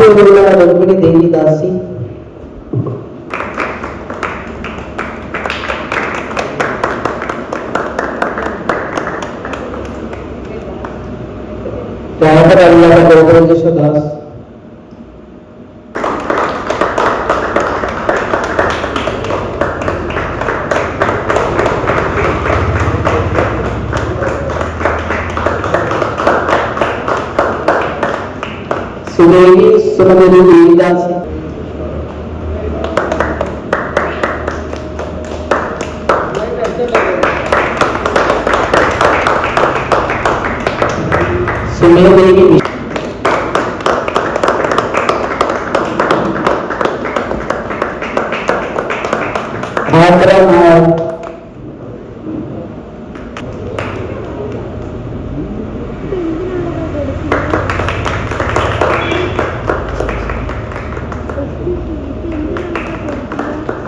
Gurula Rukmini Devi Dasi. Driver Allah Govinda Das. Sudevi Sumaguru Devidas. Sumedevi Bhadra Nair.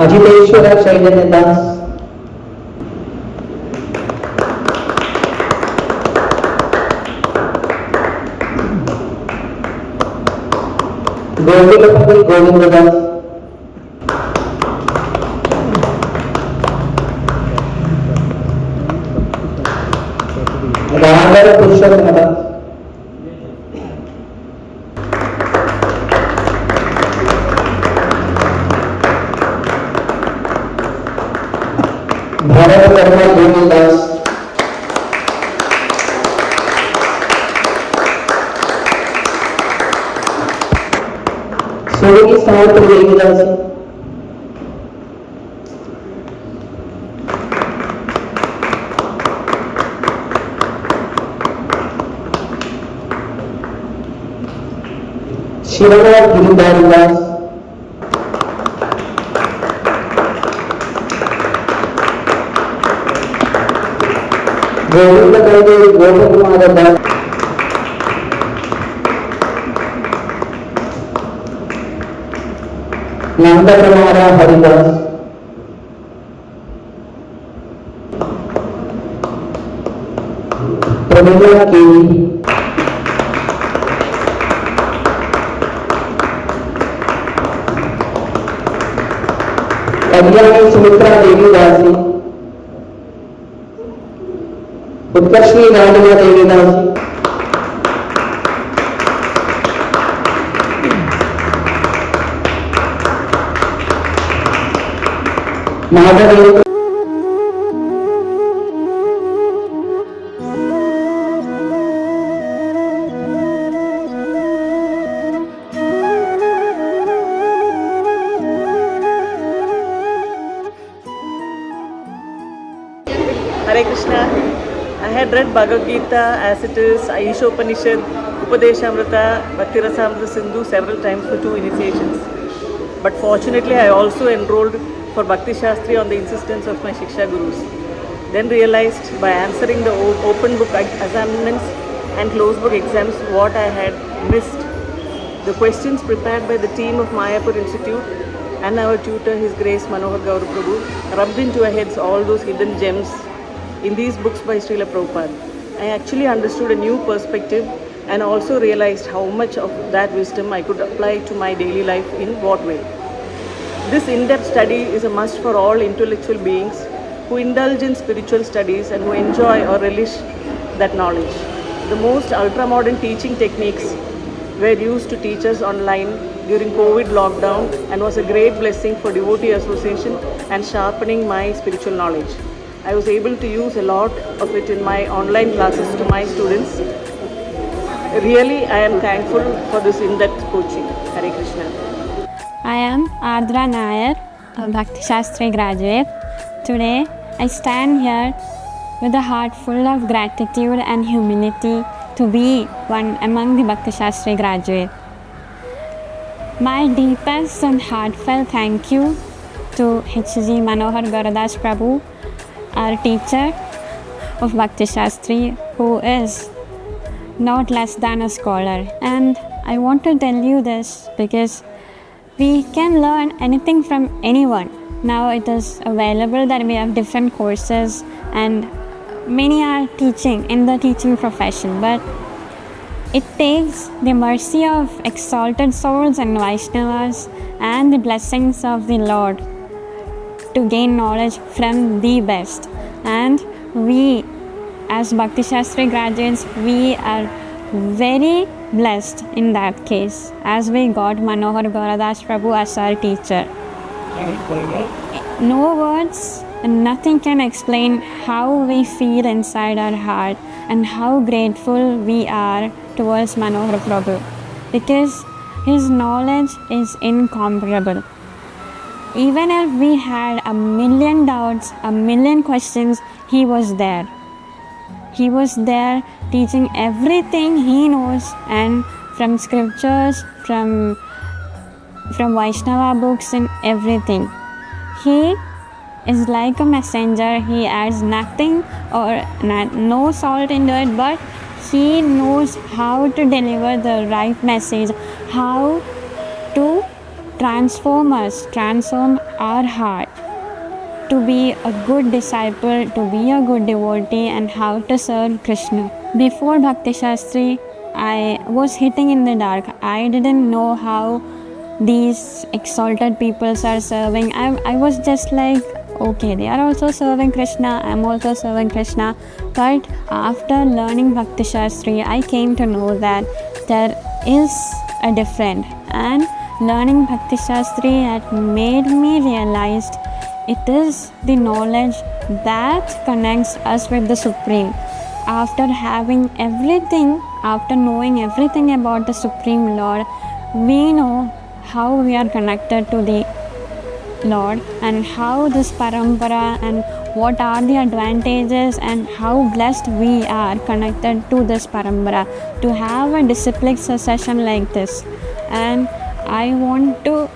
Ajiteshwara Chaitanya Das. Gopilapati Govinda Das. Raghav Purushottam Das. Bharat Verma Govinda Das. Sogi Samantha Devi Das. Shivanath Giridhari Das. Govinda Devi Gopakumara Das. Nanda Kumara Haridas. Pramila Kevi. Kalyani Sumitra Devi Dasi. Utkarshni Radhika Devi Dasi. Madhavi Hare Krishna. I had read Bhagavad Gita as it is, Aisha Upanishad, Upadeshamrita, Bhakti Rasamrita Sindhu several times for 2 initiations. But fortunately, I also enrolled for Bhakti Shastri on the insistence of my Shiksha Gurus. Then realized by answering the open book assignments and closed book exams what I had missed. The questions prepared by the team of Mayapur Institute and our tutor, His Grace Manohar Gaur Prabhu, rubbed into our heads all those hidden gems in these books by Srila Prabhupada. I actually understood a new perspective and also realized how much of that wisdom I could apply to my daily life in what way. This in-depth study is a must for all intellectual beings who indulge in spiritual studies and who enjoy or relish that knowledge. The most ultra-modern teaching techniques were used to teach us online during COVID lockdown and was a great blessing for devotee association and sharpening my spiritual knowledge. I was able to use a lot of it in my online classes to my students. Really, I am thankful for this in-depth coaching. Hare Krishna. I am Ardra Nair, a Bhakti Shastri graduate. Today, I stand here with a heart full of gratitude and humility to be one among the Bhakti Shastri graduates. My deepest and heartfelt thank you to H.G. Manohar Gauradas Prabhu, our teacher of Bhakti Shastri, who is not less than a scholar. And I want to tell you this because we can learn anything from anyone. Now it is available that we have different courses and many are teaching in the teaching profession. But it takes the mercy of exalted souls and Vaishnavas and the blessings of the Lord to gain knowledge from the best. And we, as Bhakti Shastri graduates, we are very blessed in that case, as we got Manohar Gauradas Prabhu as our teacher. No words and nothing can explain how we feel inside our heart and how grateful we are towards Manohar Prabhu, because his knowledge is incomparable. Even if we had a million doubts, a million questions, he was there. He was there teaching everything he knows, and from scriptures, from Vaishnava books and everything. He is like a messenger. He adds nothing or no salt into it, but he knows how to deliver the right message, how to transform our heart to be a good disciple, to be a good devotee, and how to serve Krishna. Before Bhakti Shastri, I was hitting in the dark. I didn't know how these exalted peoples are serving. I was just like, okay, they are also serving Krishna, I'm also serving Krishna. But after learning Bhakti Shastri, I came to know that there is a difference. And learning Bhakti Shastri had made me realize it is the knowledge that connects us with the Supreme. After having everything, after knowing everything about the Supreme Lord, we know how we are connected to the Lord and how this parampara and what are the advantages and how blessed we are connected to this parampara to have a disciplic succession like this. And I want to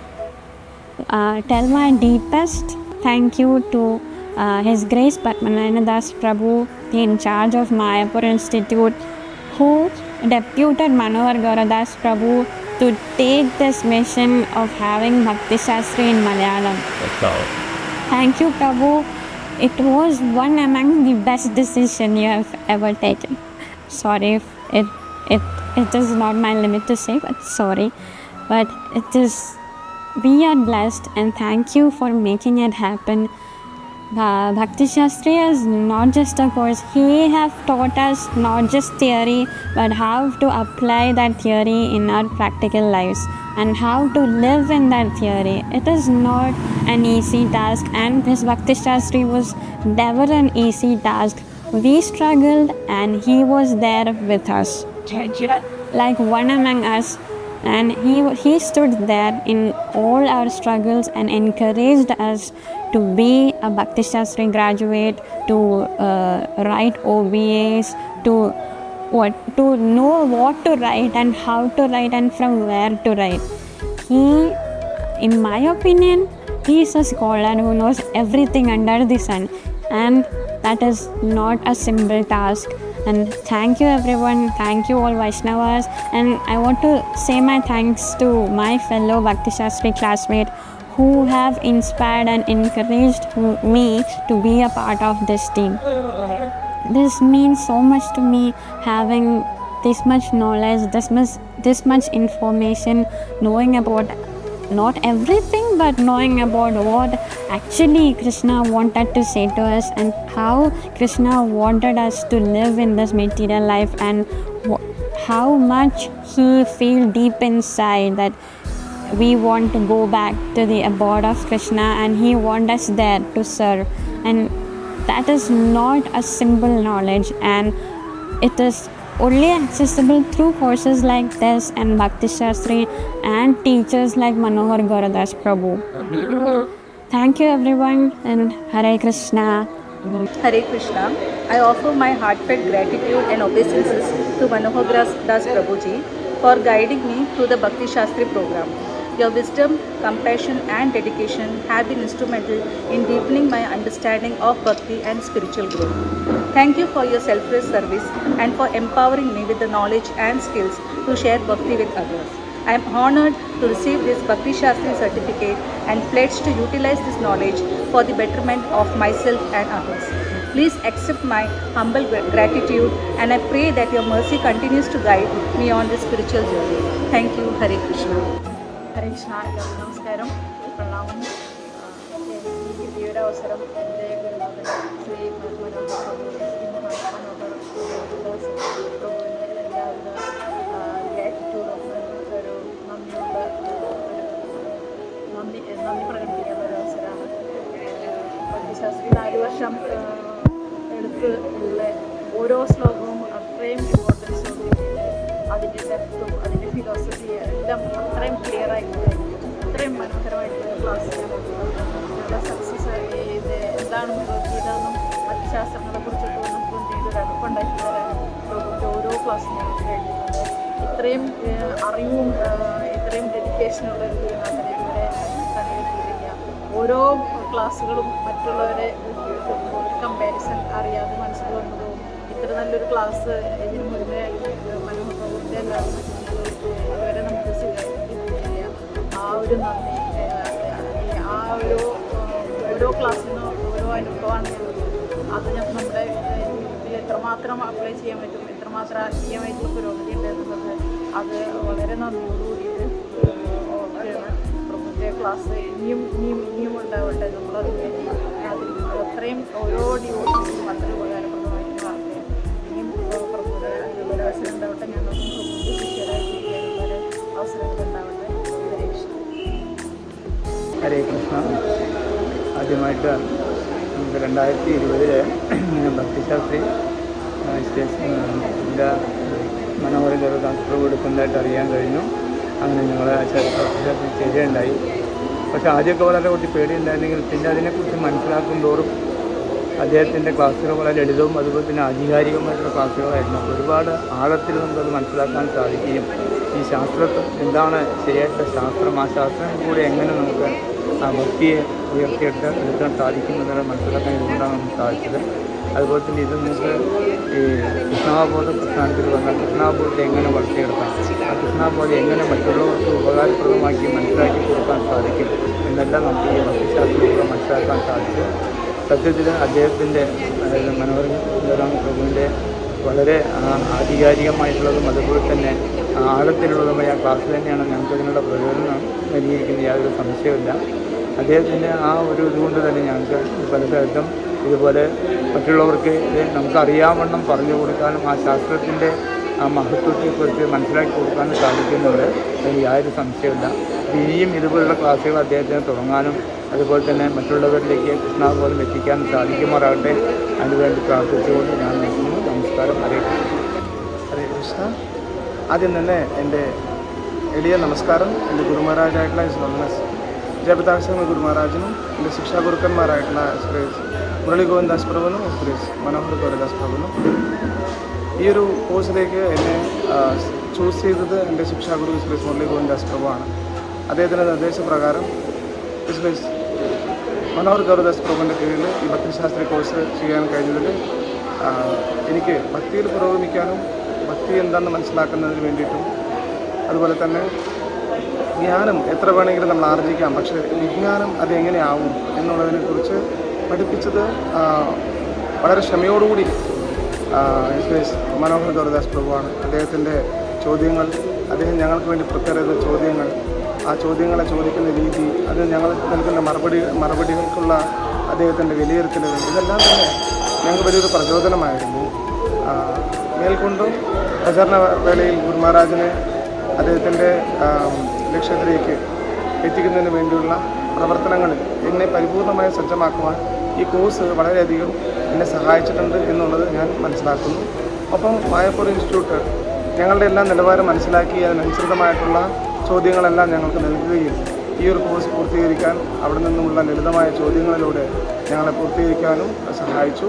tell my deepest thank you to His Grace Padmanabhan Das Prabhu, the in charge of Mayapur Institute, who deputed Manohar Gauradas Prabhu to take this mission of having Bhakti Shastri in Malayalam. Thank you, Prabhu. It was one among the best decisions you have ever taken. Sorry if it is not my limit to say, but sorry. But it is, we are blessed and thank you for making it happen. Bhakti Shastri is not just a course. He has taught us not just theory, but how to apply that theory in our practical lives and how to live in that theory. It is not an easy task, and this Bhakti Shastri was never an easy task. We struggled and he was there with us, like one among us. And he stood there in all our struggles and encouraged us to be a Bhakti Shastri graduate, to write OBAs, to know what to write and how to write and from where to write. He, in my opinion, he is a scholar who knows everything under the sun, and that is not a simple task. And thank you everyone, thank you all Vaishnavas, and I want to say my thanks to my fellow Bhakti Shastri classmates who have inspired and encouraged me to be a part of this team. This means so much to me, having this much knowledge, this much information, knowing about not everything, but knowing about what actually Krishna wanted to say to us and how Krishna wanted us to live in this material life, and how much he feels deep inside that we want to go back to the abode of Krishna and he wants us there to serve. And that is not a simple knowledge, and it is only accessible through courses like this and Bhakti Shastri and teachers like Manohar Gauradas Prabhu. Thank you everyone, and Hare Krishna. Hare Krishna. I offer my heartfelt gratitude and obeisances to Manohar Das Prabhuji for guiding me through the Bhakti Shastri program. Your wisdom, compassion and dedication have been instrumental in deepening my understanding of Bhakti and spiritual growth. Thank you for your selfless service and for empowering me with the knowledge and skills to share Bhakti with others. I am honored to receive this Bhakti Shastri certificate and pledge to utilize this knowledge for the betterment of myself and others. Please accept my humble gratitude, and I pray that your mercy continues to guide me on this spiritual journey. Thank you. Hare Krishna. ഹരേ കൃഷ്ണ. എല്ലാവർക്കും നമസ്കാരം, പ്രണാമം. ഈ ഒരു അവസരം എൻ്റെ ഗുരുനാഥൻ ശ്രീ മനോഹർ പ്രഭുവിന് എല്ലാവിധ ഗ്രാറ്റിറ്റ്യൂഡും ഒരു നന്ദി പ്രകടിപ്പിക്കുന്ന ഒരു അവസരമാണ്. ഭക്തിശാസ്ത്രി 4 വർഷം എടുത്ത് ഉള്ള ഓരോ ശ്ലോകവും അത്രയും ഇമ്പോർട്ടൻസും അതിൻ്റെ ഡെപ്തും അതിൻ്റെ ഫിലോസഫി എല്ലാം അത്രയും ക്ലിയറായിട്ട് അത്രയും മനോഹരമായിട്ടുള്ള ക്ലാസ് ഞങ്ങളുടെ സക്സസ് ഇത് എന്താണ് ഭഗവത്ഗീത എന്നും മറ്റ് ശാസ്ത്രങ്ങളെക്കുറിച്ചൊക്കെ നമുക്ക് എന്തെങ്കിലും അടുപ്പുണ്ടാക്കി തരാൻ പ്രഭുവിൻ്റെ ഓരോ ക്ലാസ്സും ഞങ്ങൾക്ക് വേണ്ടിയിട്ടുണ്ട്. ഇത്രയും അറിവും ഇത്രയും ഡെഡിക്കേഷനുള്ള ഒരു ഗുരുനാഥനെ ഇവിടെ കണ്ടുകിട്ടിയില്ല. ഓരോ ക്ലാസ്സുകളും മറ്റുള്ളവരെ കമ്പാരിസൺ അറിയാതെ മനസ്സിൽ വന്നതും ഇത്ര നല്ലൊരു ക്ലാസ് ഇതിന് മുന്നേ മനോഹർ പ്രഭുവിൻ്റെ എല്ലാവരും ഇതുവരെ നമുക്ക് സ്വീകരിക്കില്ല. ആ ഒരു നന്ദി, ആ ഒരു ഓരോ ക്ലാസ്സിനും ഓരോ അനുഭവമാണ് അത് നമ്മുടെ ജീവിതത്തിൽ എത്രമാത്രം അപ്ലൈ ചെയ്യാൻ പറ്റും, എത്രമാത്രം ആത്മീയമായിട്ടുള്ള പുരോഗതി ഉണ്ട് എന്നുള്ളത് അത് വളരെ നന്ദിയോടുകൂടിയിട്ട് പ്രഭുവിൻ്റെ ക്ലാസ് ഇനിയും ഉണ്ടാവട്ടെ. നമ്മളതിന് വേണ്ടി അത്രയും ഓരോ ഡിവോഷൻസും അത്ര ഉപകാരപ്രദമായിട്ട് മാറട്ടെ. ഇനിയും പ്രഭുവിൻ്റെ അതിനുള്ള അവസരം ഉണ്ടാവട്ടെ. ഞങ്ങൾക്കും പ്രഭുവിൻ്റെ ശിഷ്യരായിട്ടിരിക്കാനുള്ള അവസരങ്ങൾ ഉണ്ടാവട്ടെ. ഹരേ കൃഷ്ണ. ഹരേ കൃഷ്ണ. ആദ്യമായിട്ട് നമുക്ക് 2020 ഭക്തിശാസ്ത്രി സ്റ്റേഷൻ്റെ മനോഹര ഗൗരവദാസ് പ്രഭു എടുക്കുന്നതായിട്ട് അറിയാൻ കഴിഞ്ഞു. അങ്ങനെ ഞങ്ങൾ ഭക്തിശാസ്ത്രി ചെയ്യുകയുണ്ടായി. പക്ഷേ ആദ്യമൊക്കെ വളരെ കുറച്ച് പേടിയുണ്ടായിരുന്നെങ്കിൽ പിന്നെ അതിനെക്കുറിച്ച് മനസ്സിലാക്കും തോറും അദ്ദേഹത്തിൻ്റെ ക്ലാസ്സുകൾ വളരെ ലളിതവും അതുപോലെ തന്നെ ആധികാരികമായിട്ടുള്ള ക്ലാസ്സുകളായിരുന്നു. ഒരുപാട് ആഴത്തിൽ നമുക്കത് മനസ്സിലാക്കാൻ സാധിക്കുകയും ഈ ശാസ്ത്രത്തിൽ എന്താണ് ശരിയായിട്ടുള്ള ശാസ്ത്രം, ആ ശാസ്ത്രം കൂടെ എങ്ങനെ നമുക്ക് ആ ഭക്തിയെ എടുക്കാൻ സാധിക്കുമെന്നുള്ളത് മനസ്സിലാക്കാൻ ഇതുകൊണ്ടാണ് നമുക്ക് സാധിച്ചത്. അതുപോലെ തന്നെ ഇത് നമുക്ക് ഈ കൃഷ്ണാബോധ പ്രസ്ഥാനത്തിൽ വന്നാൽ കൃഷ്ണാബോധത്തെ എങ്ങനെ വളർത്തിയെടുക്കാം, ആ കൃഷ്ണാബോധം എങ്ങനെ മറ്റുള്ളവർക്ക് ഉപകാരപ്രദമാക്കി മനസ്സിലാക്കി കൊടുക്കാൻ സാധിക്കും എന്നെല്ലാം നമുക്ക് ഈ ഭക്തിശാസ്ത്രത്തിലൂടെ മനസ്സിലാക്കാൻ സാധിച്ചു. സത്യത്തിൽ അദ്ദേഹത്തിൻ്റെ അതായത് മനോഹർ പ്രഭുവിൻ്റെ വളരെ ആധികാരികമായിട്ടുള്ളതും അതുപോലെ തന്നെ ആഴത്തിലുള്ളതുമായ ആ ക്ലാസ് തന്നെയാണ് ഞങ്ങൾക്ക് ഇതിനുള്ള പ്രയോജനം നൽകിയിരിക്കുന്നത്. യാതൊരു സംശയമില്ല. അദ്ദേഹത്തിൻ്റെ ആ ഒരു ഇതുകൊണ്ട് തന്നെ ഞങ്ങൾക്ക് പല സ്ഥലത്തും ഇതുപോലെ മറ്റുള്ളവർക്ക് നമുക്കറിയാവണ്ണം പറഞ്ഞു കൊടുക്കാനും ആ ശാസ്ത്രത്തിൻ്റെ ആ മഹത്വത്തെക്കുറിച്ച് മനസ്സിലാക്കി കൊടുക്കാനും സാധിക്കുന്നുണ്ട്. അതിന് യാതൊരു സംശയമില്ല. ഇനിയും ഇതുപോലുള്ള ക്ലാസ്സുകൾ അദ്ദേഹത്തിന് തുടങ്ങാനും അതുപോലെ തന്നെ മറ്റുള്ളവരിലേക്ക് കൃഷ്ണാബോധം എത്തിക്കാനും സാധിക്കുമാറാകട്ടെ. അതിനുവേണ്ടി പ്രാർത്ഥിച്ചുകൊണ്ട് ഞാൻ നിൽക്കുന്നു. നമസ്കാരം. ഹരേ കൃഷ്ണ. ഹരേ കൃഷ്ണ. ആദ്യം തന്നെ എൻ്റെ എളിയ നമസ്കാരം എൻ്റെ ഗുരുമഹാരാജായിട്ടുള്ള ഹിസ് ജയപ്രതാക്ഷ ഗുരു മഹാരാജിനും എൻ്റെ ശിക്ഷാഗുരുക്കന്മാരായിട്ടുള്ള ശ്രീ മുരളി ഗോവിന്ദാസ് പ്രഭുവിനും ശ്രീ മനോഹർ ഗൗരദാസ് പ്രഭുവിനും. ഈ ഒരു കോഴ്സിലേക്ക് എന്നെ ചൂസ് ചെയ്തത് എൻ്റെ ശിക്ഷാഗുരു ശ്രീ മുരളി ഗോവിന്ദാസ് പ്രഭുവാണ്. അദ്ദേഹത്തിൻ്റെ നിർദ്ദേശപ്രകാരം ശ്രീ മനോഹർ ഗൗരദാസ് പ്രഭുവിൻ്റെ കീഴിൽ ഈ ഭക്തിശാസ്ത്രി കോഴ്സ് ചെയ്യാൻ കഴിഞ്ഞതിൽ എനിക്ക് ഭക്തിയിൽ പുരോഗമിക്കാനും ഭക്തി എന്താണെന്ന് മനസ്സിലാക്കുന്നതിന് വേണ്ടിയിട്ടും അതുപോലെ തന്നെ ജ്ഞാനം എത്ര വേണമെങ്കിലും നമ്മൾ ആർജിക്കാം, പക്ഷേ വിജ്ഞാനം അതെങ്ങനെയാവും എന്നുള്ളതിനെക്കുറിച്ച് പഠിപ്പിച്ചത് വളരെ ക്ഷമയോടുകൂടി മനോഹർ ഗൗരദാസ് പ്രഭുവാണ്. അദ്ദേഹത്തിൻ്റെ ചോദ്യങ്ങൾ, അദ്ദേഹം ഞങ്ങൾക്ക് വേണ്ടി പ്രിപ്പയർ ചെയ്ത ചോദ്യങ്ങൾ, ആ ചോദ്യങ്ങളെ ചോദിക്കുന്ന രീതി, അത് ഞങ്ങൾ നൽകുന്ന മറുപടികൾക്കുള്ള അദ്ദേഹത്തിൻ്റെ വിലയിരുത്തലുകൾ, ഇതെല്ലാം തന്നെ ഞങ്ങൾക്ക് വലിയൊരു പ്രചോദനമായിരുന്നു. മേൽക്കൊണ്ടും പ്രചാരണ വേളയിൽ ഗുരു മഹാരാജിനെ അദ്ദേഹത്തിൻ്റെ ലക്ഷ്യത്തിലേക്ക് എത്തിക്കുന്നതിന് വേണ്ടിയുള്ള പ്രവർത്തനങ്ങളിൽ എന്നെ പരിപൂർണമായി സജ്ജമാക്കുവാൻ ഈ കോഴ്സ് വളരെയധികം എന്നെ സഹായിച്ചിട്ടുണ്ട് എന്നുള്ളത് ഞാൻ മനസ്സിലാക്കുന്നു. ഒപ്പം മായപ്പൂർ ഇൻസ്റ്റിറ്റ്യൂട്ട് ഞങ്ങളുടെ എല്ലാം നിലവാരം മനസ്സിലാക്കി അതിനനുസൃതമായിട്ടുള്ള ചോദ്യങ്ങളെല്ലാം ഞങ്ങൾക്ക് നൽകുകയും ഈ ഒരു കോഴ്സ് പൂർത്തീകരിക്കാൻ അവിടെ നിന്നുമുള്ള ലളിതമായ ചോദ്യങ്ങളിലൂടെ ഞങ്ങളെ പൂർത്തീകരിക്കാനും സഹായിച്ചു.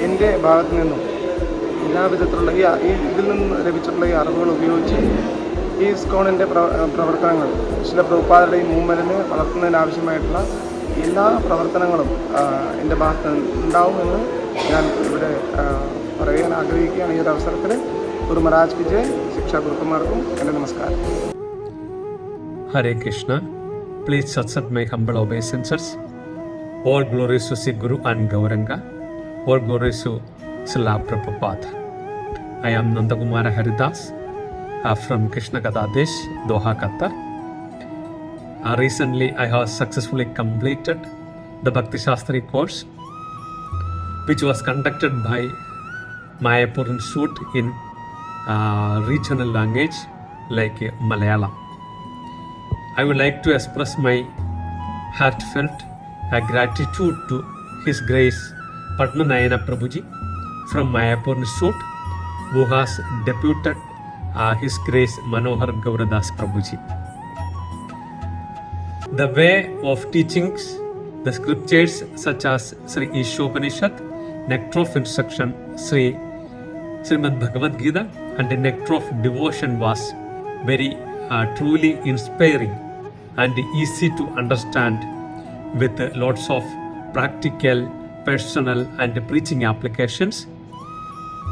എൻ്റെ ഭാഗത്തു നിന്നും എല്ലാവിധത്തിലുള്ള ഇതിൽ നിന്ന് ലഭിച്ചിട്ടുള്ള ഈ അറിവുകൾ ഉപയോഗിച്ച് ഈ ഇസ്കോണിൻ്റെ പ്രവർത്തനങ്ങൾ ശില പ്രഭുപാദരുടെ ഈ മൂവ്മെൻറ്റിനെ വളർത്തുന്നതിനാവശ്യമായിട്ടുള്ള എല്ലാ പ്രവർത്തനങ്ങളും എൻ്റെ ഭാഗത്ത് ഉണ്ടാവുമെന്ന് ഞാൻ ഇവിടെ പറയാൻ ആഗ്രഹിക്കുകയാണ്. ഈ ഒരു അവസരത്തിൽ ഗുരു മഹാരാജ് കി ജയ്. ശിക്ഷാ ഗുരുക്കന്മാർക്കും എൻ്റെ നമസ്കാരം. Hare Krishna. Please accept my humble obeisances. All glories to Sri Guru and Gauranga. All glories to Srila Prabhupada. I am Nandakumara Haridas from Krishna Kadadesh, Doha, Qatar. Recently, I have successfully completed the Bhakti Shastri course, which was conducted by Mayapur Institute in regional language like Malayalam. I would like to express my heartfelt gratitude to His Grace Padmanayana Prabhuji from Mayapur Institute, who has deputed His Grace Manohar Gauradas Prabhuji. The way of teachings, the scriptures such as Sri Ishopanishad, Nectar of Instruction, Srimad Bhagavad Gita, and the Nectar of Devotion was very truly inspiring and easy to understand, with lots of practical, personal and preaching applications,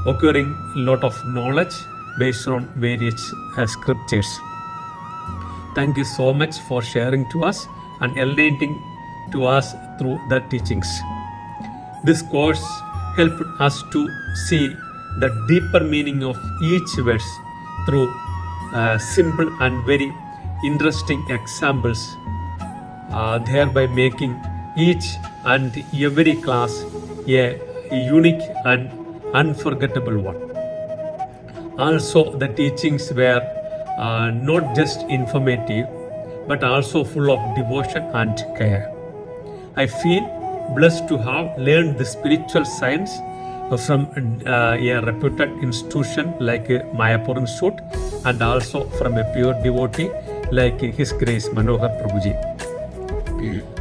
occurring lot of knowledge based on various scriptures. Thank you so much for sharing to us and enlightening to us through the teachings. This course helped us to see the deeper meaning of each verse through simple and very interesting examples, thereby making each and every class a unique and unforgettable one. Also, the teachings were not just informative but also full of devotion and care. I feel blessed to have learned the spiritual science from a reputed institution like Mayapur Institute, and also from a pure devotee like His Grace Manohar Prabhuji.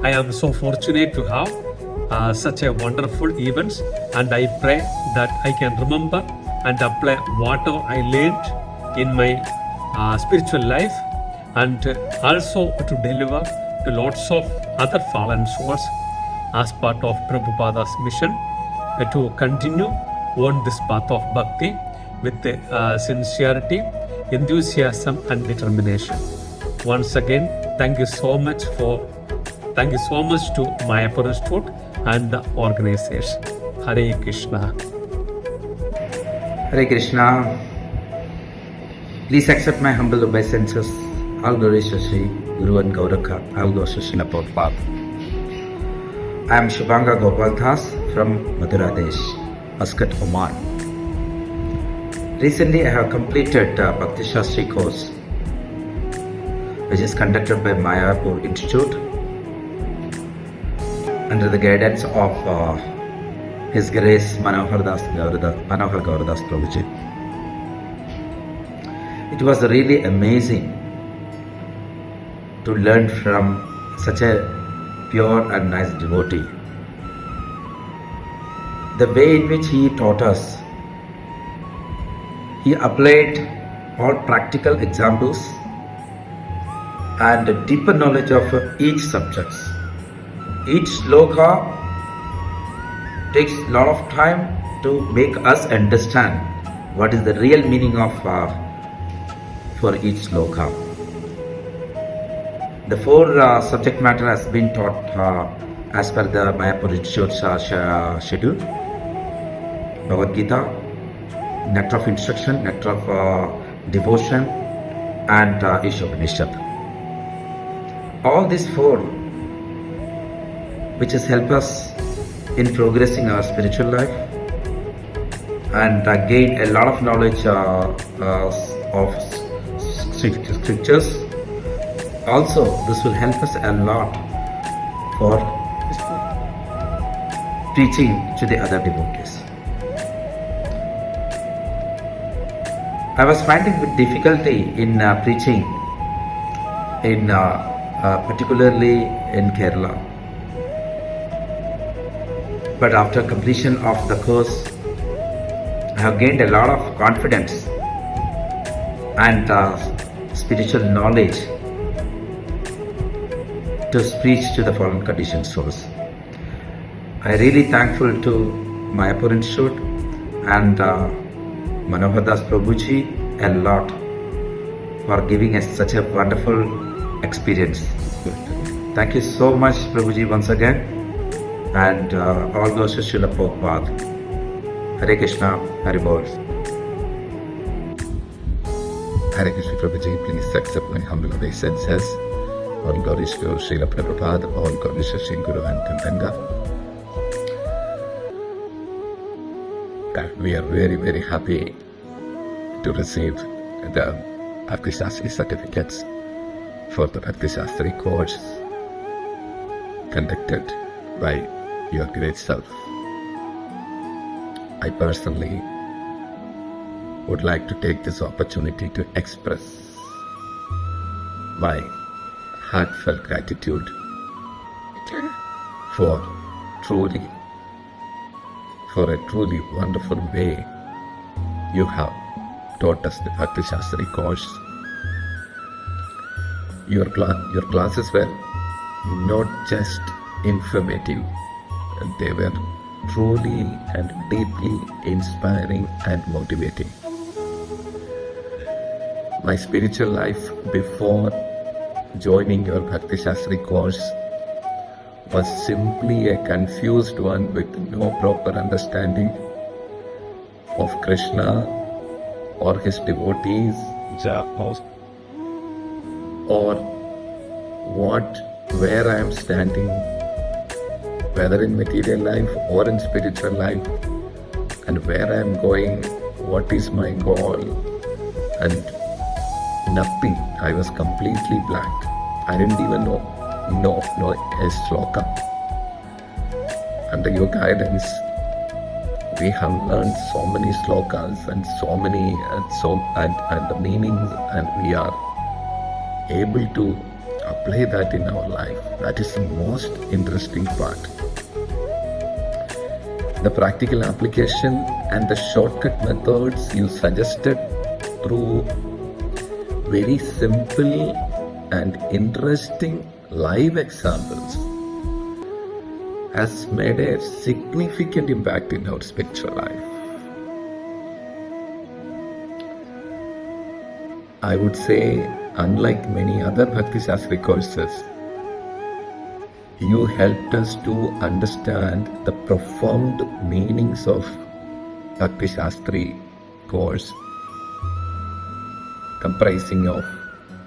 I am so fortunate to have such a wonderful events, and I pray that I can remember and apply whatever I learned in my spiritual life, and also to deliver to lots of other fallen souls as part of Prabhupada's mission to continue on this path of bhakti with sincerity, enthusiasm and determination. Once again, thank you so much to Mayapur Institute and the organizers. Hare Krishna. Hare Krishna. Please accept my humble obeisances. All glories to Sri Guru and Gauranga. All glories to Srila Prabhupada. I am Shubhanga Gopal Das from Mathura Desh, Muscat, Oman. Recently, I have completed Bhakti Shastri course, which is conducted by Mayapur Institute under the guidance of His Grace Manohar Gauradas Prabhuji. It was really amazing to learn from such a pure and nice devotee. The way in which he taught us, he applied all practical examples and a deeper knowledge of each subject. Each sloka takes a lot of time to make us understand what is the real meaning of for each sloka. The four subject matter has been taught as per the Mayapur Institute's schedule: Bhagavad Gita, Nectar of Instruction, Nectar of Devotion, and Ishopanishad. All these four, which has helped us in progressing our spiritual life and gain a lot of knowledge of scriptures. Also, this will help us a lot for preaching to the other devotees. I was finding with difficulty in preaching, particularly in Kerala. But after completion of the course, I have gained a lot of confidence and spiritual knowledge to preach to the fallen conditioned souls. I really thankful to Mayapur Institute and Manohar Das Prabhuji a lot for giving us such a wonderful experience. Thank you so much, Prabhuji, once again. and all those who Srila Prabhupada. Hare Krishna, Hare Bol. Hare Krishna Prabhuji, please accept my humble obeisances. All glories to Srila Prabhupada, all glories to Sri Guru and Ganga. We are very, very happy to receive the Bhakti Shastri certificates for the Bhakti Shastri course conducted by your great self. I personally would like to take this opportunity to express my heartfelt gratitude for a truly wonderful way you have taught us the Bhakti Shastri course. Your classes were not just informative, they were truly and deeply inspiring and motivating. My spiritual life before joining your Bhakti Shastri course was simply a confused one with no proper understanding of Krishna or his devotees or where I am standing, whether in material life or in spiritual life, and where I am going, what is my goal, and nothing. I was completely blank. I didn't even know a sloka. Under your guidance, we have learned so many slokas and so many and the meanings, and we are able to apply that in our life. That is the most interesting part. The practical application and the shortcut methods you suggested through very simple and interesting live examples has made a significant impact in our spiritual life. I would say, unlike many other Bhakti Shastri courses, you helped us to understand the profound meanings of Bhakti Shastri course, comprising of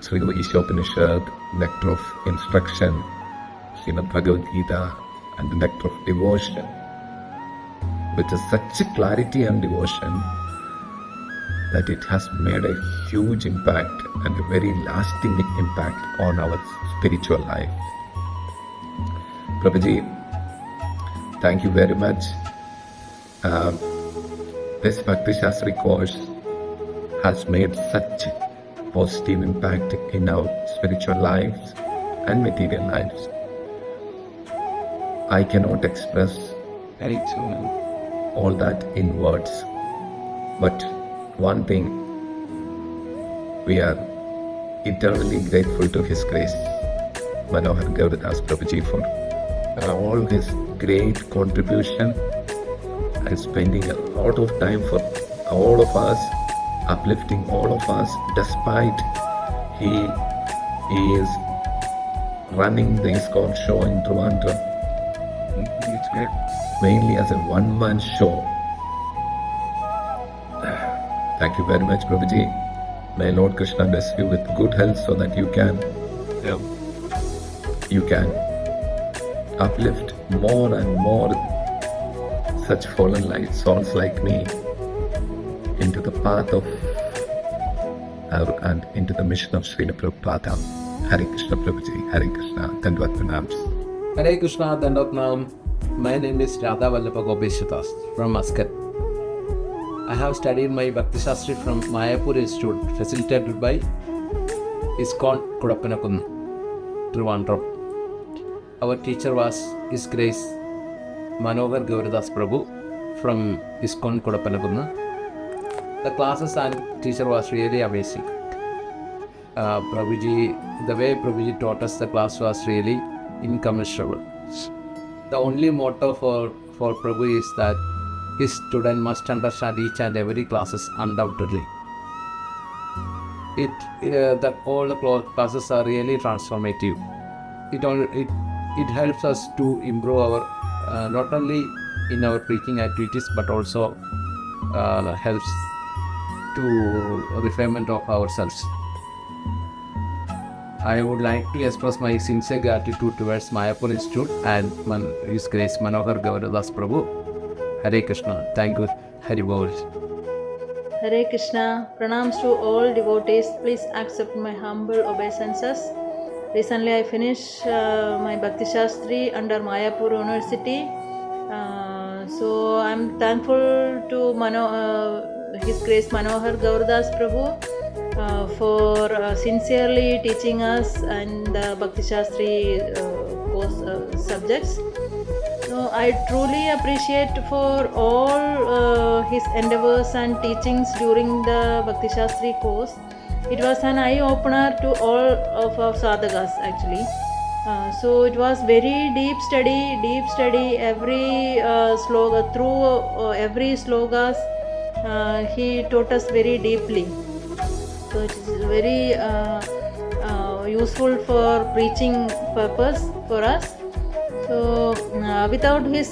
Sri Ishopanishad, Nectar of Instruction, Srimad Bhagavad Gita, and the Nectar of Devotion, with such a clarity and devotion that it has made a huge impact and a very lasting impact on our spiritual life. Prabhuji, thank you very much. This Bhakti Shastri course has made such positive impact in our spiritual lives and material lives. I cannot express all that in words, but one thing, we are eternally grateful to His Grace, Manohar Gauradas Prabhuji, for all his great contribution and spending a lot of time for all of us, uplifting all of us, despite he is running the ISKCON show in Trivandrum mainly as a one-man show. Thank you very much, Prabhuji. May Lord Krishna bless you with good health so that you can uplift more and more such fallen light souls like me into the path of and into the mission of Srila Prabhupada. Hare Krishna, Prabhuji. Hare Krishna. Dandvat Pranams. Hare Krishna, Dandvat Pranam. My name is Radha Vallabha Gopeshadas from Muscat. I have studied my Bhakti Shastri from Mayapur Institute, facilitated by ISKCON Kodapanakunnu, Trivandrum. Our teacher was His Grace Manohar Gauradas Prabhu from ISKCON Kodapanakunnu. The classes and teacher was really amazing. Prabhuji, the way Prabhuji taught us the class was really incommensurable. The only motto for Prabhu is that his student must understand each and every classes undoubtedly. All the classes are really transformative. It helps us to improve our not only in our preaching activities but also helps to refinement of ourselves. I would like to express my sincere gratitude towards Mayapur Institute and His Grace Manohar Gauradas Prabhu. Hare Krishna. Thank you. Hari Bol. Hare Krishna. Pranams to all devotees. Please accept my humble obeisances. Recently I finished my Bhakti Shastri under Mayapur University. So I'm thankful to His Grace Manohar Gauradas Prabhu for sincerely teaching us and the Bhakti Shastri course subjects. So I truly appreciate for all his endeavors and teachings during the Bhakti Shastri course. It was an eye-opener to all of our sadhakas actually. So it was very deep study, every sloga, through every slogas he taught us very deeply. So it is very useful for preaching purpose for us. So without his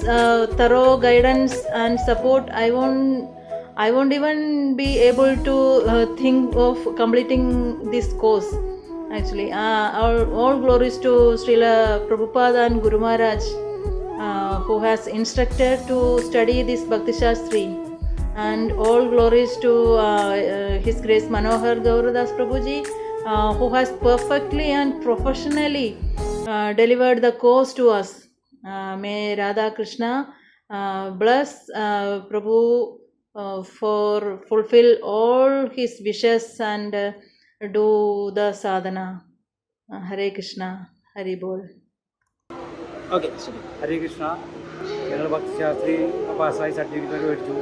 thorough guidance and support, I won't even be able to think of completing this course. Actually, all glories to Srila Prabhupada and Guru Maharaj who has instructed to study this Bhakti Shastri, and all glories to His Grace Manohar Gauradas Prabhuji who has perfectly and professionally delivered the course to us. May Radha Krishna bless Prabhu for fulfill all his wishes and do the sadhana. Hare Krishna. Hari Bol. Okay Hare Krishna. ഞങ്ങൾ ഭക്തിശാസ്ത്രി പാസ്സായി certificate മേടിച്ചു.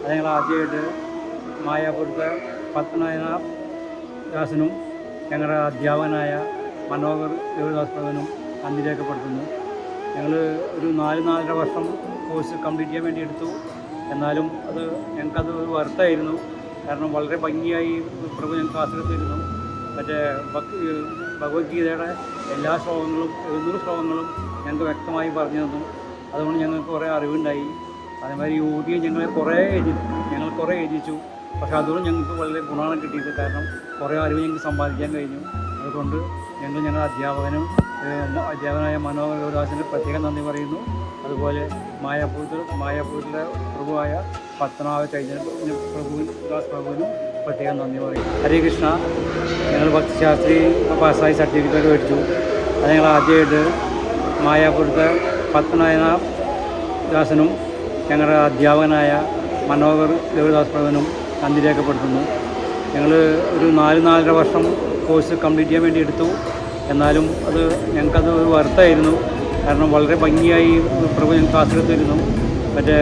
അത് ഞങ്ങൾ ആദ്യമായിട്ട് മായാപുരത്തെ പത്മനാഭ ദാസനും ഞങ്ങളുടെ അധ്യാപകനായ മനോഹർ ദേവദാസ് പ്രഭുവിനും നന്ദി രേഖപ്പെടുത്തുന്നു. ഞങ്ങൾ ഒരു 4-4.5 വർഷം കോഴ്സ് കംപ്ലീറ്റ് ചെയ്യാൻ വേണ്ടി എടുത്തു. എന്നാലും ഞങ്ങൾക്കത് ഒരു വർത്തായിരുന്നു. കാരണം വളരെ ഭംഗിയായി പ്രഭു ഞങ്ങൾക്ക് ക്ലാസ് എടുത്തിരുന്നു. മറ്റേ ഭഗവത്ഗീതയുടെ എല്ലാ ശ്ലോകങ്ങളും 700 ശ്ലോകങ്ങളും ഞങ്ങൾക്ക് വ്യക്തമായി പറഞ്ഞു തന്നു. അതുകൊണ്ട് ഞങ്ങൾക്ക് കുറേ അറിവുണ്ടായി. അതേമാതിരി യോഗ്യം ഞങ്ങൾ കുറേ എഴുതിച്ചു. പക്ഷേ അതുകൊണ്ട് ഞങ്ങൾക്ക് വളരെ ഗുണമാണ് കിട്ടിയത്. കാരണം കുറേ അറിവ് ഞങ്ങൾക്ക് സമ്പാദിക്കാൻ കഴിഞ്ഞു. അതുകൊണ്ട് ഞങ്ങളുടെ അധ്യാപകനായ മനോഹർ ഗൗരദാസിന് പ്രത്യേകം നന്ദി പറയുന്നു. അതുപോലെ മായാപൂരിലെ പ്രഭുവായ പത്മനാഭ ചൈതന്യ പ്രഭുദാസ് പ്രഭുവിനും പ്രത്യേകം നന്ദി പറയുന്നു. ഹരേ കൃഷ്ണ. ഞങ്ങൾ ഭക്തിശാസ്ത്രി പാസ്സായി സർട്ടിഫിക്കറ്റ് മേടിച്ചു. അത് ഞങ്ങൾ ആദ്യമായിട്ട് മായാപുരത്തെ പത്മനാഭ ദാസനും ഞങ്ങളുടെ അധ്യാപകനായ മനോഹർ ദേവദാസ് പ്രഭുവിനും നന്ദി രേഖപ്പെടുത്തുന്നു. ഞങ്ങൾ ഒരു 4-4.5 വർഷം കോഴ്സ് കംപ്ലീറ്റ് ചെയ്യാൻ വേണ്ടി എടുത്തു. എന്നാലും ഞങ്ങൾക്കത് ഒരു വർത്തായിരുന്നു. കാരണം വളരെ ഭംഗിയായി പ്രഭു ഞങ്ങൾക്ക് ക്ലാസ് എടുത്തിരുന്നു. മറ്റേ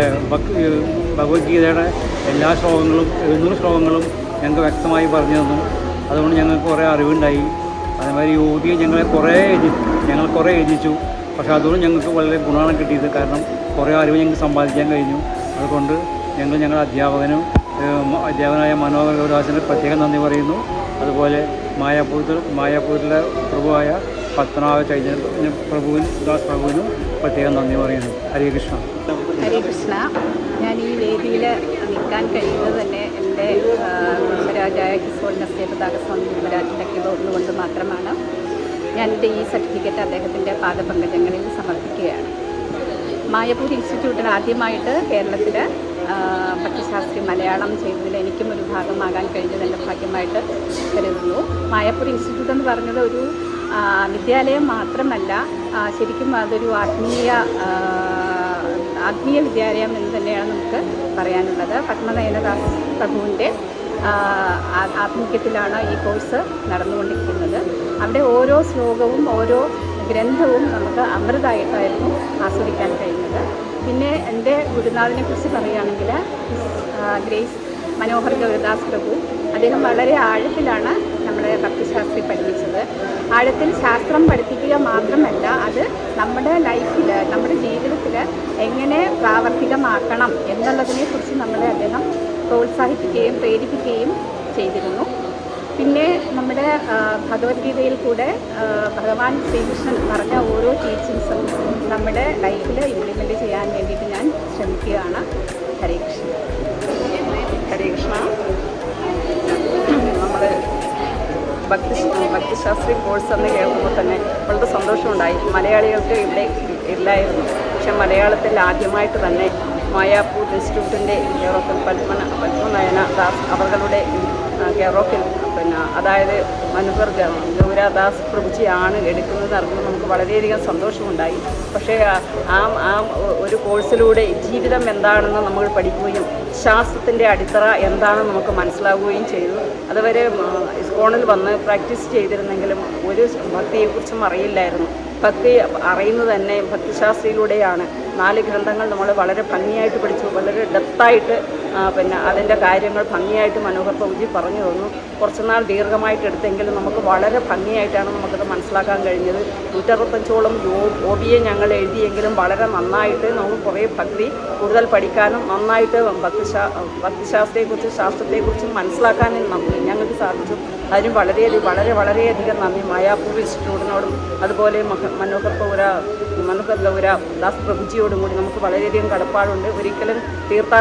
ഭഗവത്ഗീതയുടെ എല്ലാ ശ്ലോകങ്ങളും 700 ശ്ലോകങ്ങളും ഞങ്ങൾക്ക് വ്യക്തമായി പറഞ്ഞു തന്നു. അതുകൊണ്ട് ഞങ്ങൾക്ക് കുറേ അറിവുണ്ടായി. അതേമാതിരി യോഗ്യം ഞങ്ങൾ കുറേ എഴുതിച്ചു. പക്ഷേ അതുകൊണ്ട് ഞങ്ങൾക്ക് വളരെ ഗുണമാണ് കിട്ടിയത്. കാരണം കുറേ അറിവ് ഞങ്ങൾക്ക് സമ്പാദിക്കാൻ കഴിഞ്ഞു. അതുകൊണ്ട് ഞങ്ങളുടെ അധ്യാപകനായ മനോഹർ ഗൗരദാസിന് പ്രത്യേകം നന്ദി പറയുന്നു. അതുപോലെ മായാപൂരിലെ പ്രഭുവായ പത്മനാഭ ചൈതന്യ പ്രഭുദാസ് പ്രഭുവിനും പ്രത്യേകം നന്ദി പറയുന്നു. ഹരേ കൃഷ്ണ. ഹരേ കൃഷ്ണ. ഞാൻ ഈ വേദിയിൽ നിൽക്കാൻ കഴിയുന്നത് തന്നെ എൻ്റെ ഗുരുമരാജായ ഹിസ്വോൾനസ് ദേവദാസസ്വാമി ഗുരുമരാജിൻ്റെ കൃപ മാത്രമാണ്. ഞാൻ എൻ്റെ ഈ സർട്ടിഫിക്കറ്റ് അദ്ദേഹത്തിൻ്റെ പാദപങ്കജങ്ങളിൽ സമർപ്പിക്കുകയാണ്. മായപൂർ ഇൻസ്റ്റിറ്റ്യൂട്ടിൽ ആദ്യമായിട്ട് കേരളത്തിൽ ഭക്തിശാസ്ത്രി മലയാളം ചെയ്തതിൽ എനിക്കും ഒരു ഭാഗമാകാൻ കഴിഞ്ഞത് എൻ്റെ ഭാഗ്യമായിട്ട് കരുതുന്നു. മായപൂർ ഇൻസ്റ്റിറ്റ്യൂട്ട് എന്ന് പറഞ്ഞത് ഒരു വിദ്യാലയം മാത്രമല്ല, ശരിക്കും അതൊരു ആത്മീയ വിദ്യാലയം എന്ന് തന്നെയാണ് നമുക്ക് പറയാനുള്ളത്. പത്മനയനദാസ് പ്രഭുവിൻ്റെ ആത്മീയത്തിലാണ് ഈ കോഴ്സ് നടന്നുകൊണ്ടിരിക്കുന്നത്. അവിടെ ഓരോ ശ്ലോകവും ഓരോ ഗ്രന്ഥവും നമുക്ക് അമൃതമായിട്ടായിരുന്നു ആസ്വദിക്കാൻ കഴിയുന്നത്. പിന്നെ എൻ്റെ ഗുരുനാഥനെ കുറിച്ച് പറയുകയാണെങ്കിൽ ഗ്രേസ് മനോഹർ ഗൗരദാസ് പ്രഭു, അദ്ദേഹം വളരെ ആഴത്തിലാണ് നമ്മളെ ഭക്തിശാസ്ത്രി പഠിപ്പിച്ചത്. ആഴത്തിൽ ശാസ്ത്രം പഠിപ്പിക്കുക മാത്രമല്ല, അത് നമ്മുടെ ലൈഫിൽ, നമ്മുടെ ജീവിതത്തിൽ എങ്ങനെ പ്രാവർത്തികമാക്കണം എന്നുള്ളതിനെക്കുറിച്ച് നമ്മളെ അദ്ദേഹം പ്രോത്സാഹിപ്പിക്കുകയും പ്രേരിപ്പിക്കുകയും ചെയ്തിരുന്നു. പിന്നെ നമ്മുടെ ഭഗവത്ഗീതയിൽ കൂടെ ഭഗവാൻ ശ്രീകൃഷ്ണൻ പറഞ്ഞ ഓരോ ടീച്ചിങ്സും നമ്മുടെ ലൈഫിൽ ഇംപ്ലിമെൻറ്റ് ചെയ്യാൻ വേണ്ടിയിട്ട് ഞാൻ ശ്രമിക്കുകയാണ്. ഹരേ കൃഷ്ണ. ഹരേ കൃഷ്ണ. നമ്മൾ ഭക്തിശാസ്ത്രി കോഴ്സ് എന്ന് കേൾക്കുമ്പോൾ തന്നെ വളരെ സന്തോഷമുണ്ടായി. മലയാളികൾക്ക് ഇവിടെ ഇല്ലായിരുന്നു. പക്ഷെ മലയാളത്തിൽ ആദ്യമായിട്ട് തന്നെ മായാപൂർ ഇൻസ്റ്റിറ്റ്യൂട്ടിൻ്റെ കെയർ ഓഫ് പത്മനയന ദാസ് അവരുടെ കെയർ ഓഫിൽ അതായത് മനോഹർ ഗൗരദാസ് പ്രഭുജിയാണ് എടുക്കുന്നത് അറിഞ്ഞപ്പോൾ നമുക്ക് വളരെയധികം സന്തോഷമുണ്ടായി. പക്ഷേ ആ ഒരു കോഴ്സിലൂടെ ജീവിതം എന്താണെന്ന് നമ്മൾ പഠിക്കുകയും ശാസ്ത്രത്തിൻ്റെ അടിത്തറ എന്താണെന്ന് നമുക്ക് മനസ്സിലാവുകയും ചെയ്തു. അതുവരെ ഇസ്കോണിൽ വന്ന് പ്രാക്ടീസ് ചെയ്തിരുന്നെങ്കിലും ഒരു ഭക്തിയെക്കുറിച്ചും അറിയില്ലായിരുന്നു. ഭക്തി അറിയുന്നത് തന്നെ ഭക്തിശാസ്ത്രയിലൂടെയാണ്. 4 ഗ്രന്ഥങ്ങൾ നമ്മൾ വളരെ ഭംഗിയായിട്ട് പഠിച്ചു. വളരെ ഡെപ്തായിട്ട് അതിൻ്റെ കാര്യങ്ങൾ ഭംഗിയായിട്ട് മനോഹർ പ്രഭുജി പറഞ്ഞു തന്നു. കുറച്ചുനാൾ ദീർഘമായിട്ട് എടുത്തെങ്കിലും നമുക്ക് വളരെ ഭംഗിയായിട്ടാണ് നമുക്കത് മനസ്സിലാക്കാൻ കഴിഞ്ഞത്. 165ഓളം OBA ഞങ്ങൾ എഴുതിയെങ്കിലും വളരെ നന്നായിട്ട് നമുക്ക് കുറേ ഭക്തി കൂടുതൽ പഠിക്കാനും നന്നായിട്ട് ഭക്തിശാസ്ത്രത്തെക്കുറിച്ചും ശാസ്ത്രത്തെക്കുറിച്ചും മനസ്സിലാക്കാനും ഞങ്ങൾക്ക് സാധിച്ചു. അതിന് വളരെയധികം നന്ദി മായാപൂർ ഇൻസ്റ്റിറ്റ്യൂട്ടിനോടും അതുപോലെ മനോഹർ ഗൗര ദാസ് പ്രഭുജിയോടും കൂടി നമുക്ക് വളരെയധികം കടപ്പാടുണ്ട്. ഒരിക്കലും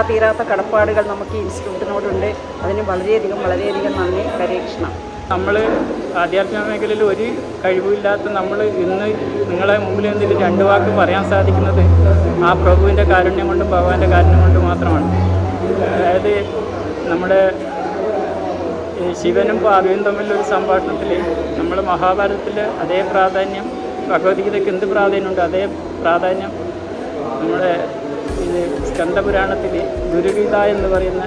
തീരാത്ത കടപ്പാടുകൾ നമുക്ക് ഈ ഇൻസ്റ്റിറ്റ്യൂട്ടിനോടുണ്ട്. അതിന് വളരെയധികം നന്ദി. ഹരേ കൃഷ്ണ. നമ്മൾ ആധ്യാത്മിക മേഖലയിൽ ഒരു കഴിവില്ലാത്ത നമ്മൾ ഇന്ന് നിങ്ങളെ മുമ്പിൽ നിന്ന് 2 വാക്ക് പറയാൻ സാധിക്കുന്നത് ആ പ്രഭുവിൻ്റെ കാരുണ്യം കൊണ്ടും ഭഗവാന്റെ കാരുണ്യം കൊണ്ടും മാത്രമാണ്. അതായത് നമ്മുടെ ശിവനും പാർവതിയും തമ്മിലൊരു സംഭാഷണത്തിൽ നമ്മൾ മഹാഭാരതത്തിൽ അതേ പ്രാധാന്യം ഭഗവത്ഗീതയ്ക്ക് എന്ത് പ്രാധാന്യമുണ്ട് അതേ പ്രാധാന്യം നമ്മുടെ ഇത് സ്കന്ദപുരാണത്തിൽ ഗുരുഗീത എന്ന് പറയുന്ന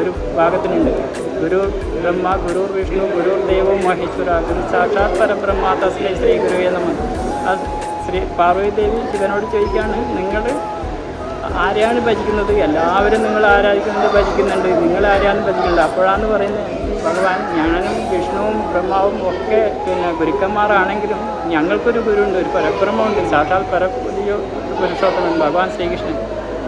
ഒരു ഭാഗത്തിനുണ്ട്. ഗുരു ബ്രഹ്മ, ഗുരു വിഷ്ണു, ഗുരു ദേവോ മഹേശ്വര, ഗുരു സാക്ഷാത് പരബ്രഹ്മ തസ്മൈ ശ്രീ ഗുരുവേ നമഃ. ആ ശ്രീ പാർവതി ദേവി ശിവനോട് ചോദിക്കുകയാണ്, നിങ്ങൾ ആരെയാണ് ഭജിക്കുന്നത്? എല്ലാവരും നിങ്ങൾ ആരാധിക്കുന്നത് ഭജിക്കുന്നുണ്ട്, നിങ്ങൾ ആരെയാണ് ഭജിക്കുന്നത്? അപ്പോഴാണ് പറയുന്നത്, ഭഗവാൻ ഞാനും വിഷ്ണുവും ബ്രഹ്മാവും ഒക്കെ ഗുരുക്കന്മാരാണെങ്കിലും ഞങ്ങൾക്കൊരു ഗുരുവുണ്ട്, ഒരു പരബ്രഹ്മമുണ്ട്, സാക്ഷാൽ പുരുഷോത്തമൻ ഭഗവാൻ ശ്രീകൃഷ്ണൻ.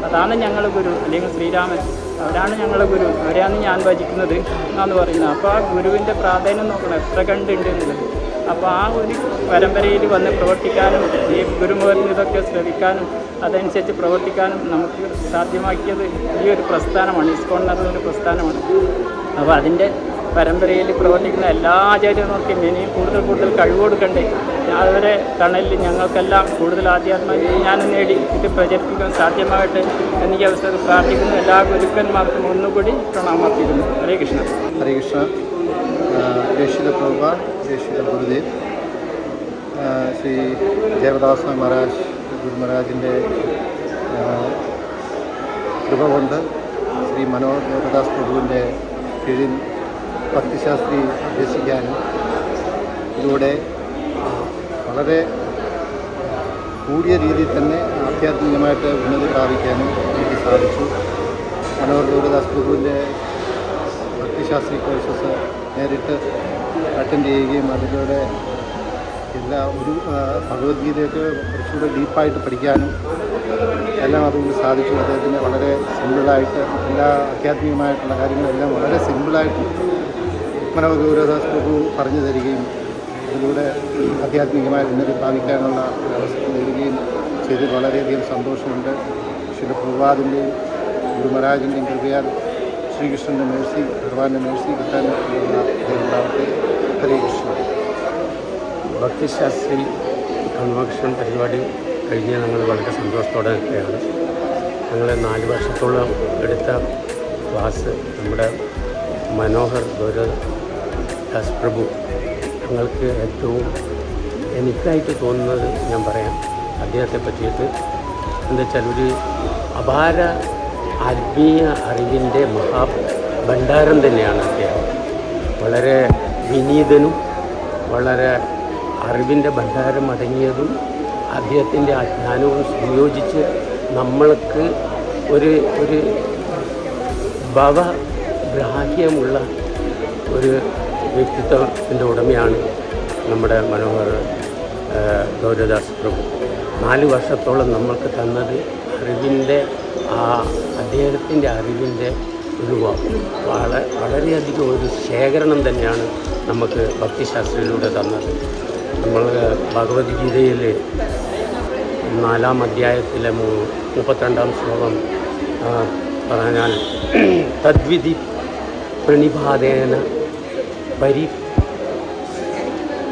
അതാണ് ഞങ്ങൾ ഗുരു, അല്ലെങ്കിൽ ശ്രീരാമൻ, അവരാണ് ഞങ്ങളുടെ ഗുരു, അവരെയാണ് ഞാൻ ഭജിക്കുന്നത് എന്നാണ് പറയുന്നത്. അപ്പോൾ ആ ഗുരുവിൻ്റെ പ്രാധാന്യം നോക്കണം എത്ര കണ്ടുണ്ട് എന്നുള്ളത്. അപ്പോൾ ആ ഒരു പരമ്പരയിൽ വന്ന് പ്രവർത്തിക്കാനും ഈ ഗുരുമുഖത്തിൽ ഇതൊക്കെ ശ്രമിക്കാനും അതനുസരിച്ച് പ്രവർത്തിക്കാനും നമുക്ക് സാധ്യമാക്കിയത് ഈ ഒരു പ്രസ്ഥാനമാണ്. ഇസ്കോൺ എന്ന് പറഞ്ഞൊരു പ്രസ്ഥാനമാണ്. അപ്പോൾ അതിൻ്റെ പരമ്പരയിൽ പ്രവർത്തിക്കുന്ന എല്ലാ ആചാര്യരും നോക്കി ഇനിയും കൂടുതൽ കഴിവ് കൊടുക്കണ്ടേ. അവരെ തണലിൽ ഞങ്ങൾക്കെല്ലാം കൂടുതൽ ആധ്യാത്മിക ജ്ഞാനം നേടി ഇത് പ്രചരിപ്പിക്കാൻ സാധ്യമാകട്ടെ എന്ന് ഈ അവസരം പ്രാർത്ഥിക്കുന്നു. എല്ലാ ഗുരുക്കന്മാർക്കും ഒന്നുകൂടി പ്രണാമർപ്പിക്കുന്നു. ഹരേ കൃഷ്ണ. ഹരേ കൃഷ്ണ. ജയശീല പ്രഭുപ, ജയശീല ഗുരുദേവ്, ശ്രീ ജയപ്രദാസ് മഹാരാജ് ഗുരു മഹാരാജിൻ്റെ കൃപ കൊണ്ട് ശ്രീ മനോഹർ ഗൗരദാസ് പ്രഭുവിൻ്റെ കീഴിൽ ഭക്തിശാസ്ത്രി അഭ്യസിക്കാനും ഇതിലൂടെ വളരെ കൂടിയ രീതിയിൽ തന്നെ ആധ്യാത്മികമായിട്ട് ഉന്നതി പ്രാപിക്കാനും എനിക്ക് സാധിച്ചു. മനോഹർ ഗൗരദാസ് പ്രഭുവിൻ്റെ ഭക്തിശാസ്ത്രി കോഴ്സസ് നേരിട്ട് അറ്റൻഡ് ചെയ്യുകയും അതിലൂടെ ഒരു ഭഗവത്ഗീതയൊക്കെ കുറച്ചുകൂടെ ഡീപ്പായിട്ട് പഠിക്കാനും എല്ലാം അതുകൊണ്ട് സാധിച്ചു. അദ്ദേഹത്തിന് വളരെ സിമ്പിളായിട്ട് എല്ലാ ആധ്യാത്മികമായിട്ടുള്ള കാര്യങ്ങളെല്ലാം വളരെ സിമ്പിളായിട്ട് മനോഹർ ഗൗരദാസ് പ്രഭു പറഞ്ഞു തരികയും അതിലൂടെ ആധ്യാത്മികമായ ഉന്നതി പ്രാപിക്കാനുള്ള അവസരം നേടുകയും ചെയ്ത് വളരെയധികം സന്തോഷമുണ്ട്. ശ്രീ പ്രഭുപാദിൻ്റെയും ഗുരു മഹാരാജിൻ്റെയും കൃപയാൽ ശ്രീകൃഷ്ണൻ്റെ മേഴ്സി, ഭഗവാന്റെ മേഴ്സി കിട്ടാൻ ഉണ്ടാവട്ടെ. ഹരേ കൃഷ്ണ. ഭക്തിശാസ്ത്രി കൺവെൻഷൻ പരിപാടി കഴിഞ്ഞ് ഞങ്ങൾ വളരെ സന്തോഷത്തോടെ നിൽക്കുകയാണ്. ഞങ്ങൾ 4 വർഷത്തോളം എടുത്ത ക്ലാസ് നമ്മുടെ മനോഹർ ഗൗരദാസ് പ്രഭു ഞങ്ങൾക്ക് ഏറ്റവും എനിക്കായിട്ട് തോന്നുന്നത് ഞാൻ പറയാം. അദ്ദേഹത്തെ പറ്റിയിട്ട് എന്താ വെച്ചാൽ ഒരു അപാര ആത്മീയ അറിവിൻ്റെ മഹാഭണ്ഡാരം തന്നെയാണ് അദ്ദേഹം. വളരെ വിനീതനും വളരെ അറിവിൻ്റെ ഭണ്ഡാരം അടങ്ങിയതും അദ്ദേഹത്തിൻ്റെ ആ ജ്ഞാനവും സംയോജിച്ച് നമ്മൾക്ക് ഒരു ഭവഗ്രാഹ്യമുള്ള ഒരു വ്യക്തിത്വത്തിൻ്റെ ഉടമയാണ് നമ്മുടെ മനോഹർ ഗൗരദാസ് പ്രഭു. 4 വർഷത്തോളം നമ്മൾക്ക് തന്നത് അറിവിൻ്റെ അദ്ദേഹത്തിൻ്റെ അറിവിൻ്റെ വളരെയധികം ഒരു ശേഖരണം തന്നെയാണ് നമുക്ക് ഭക്തിശാസ്ത്രത്തിലൂടെ തന്നത്. നമ്മൾ ഭഗവത്ഗീതയിൽ 4-ാം അധ്യായത്തിലെ 32-ാം ശ്ലോകം പറഞ്ഞാൽ തദ്വിധി പ്രണിപാതേന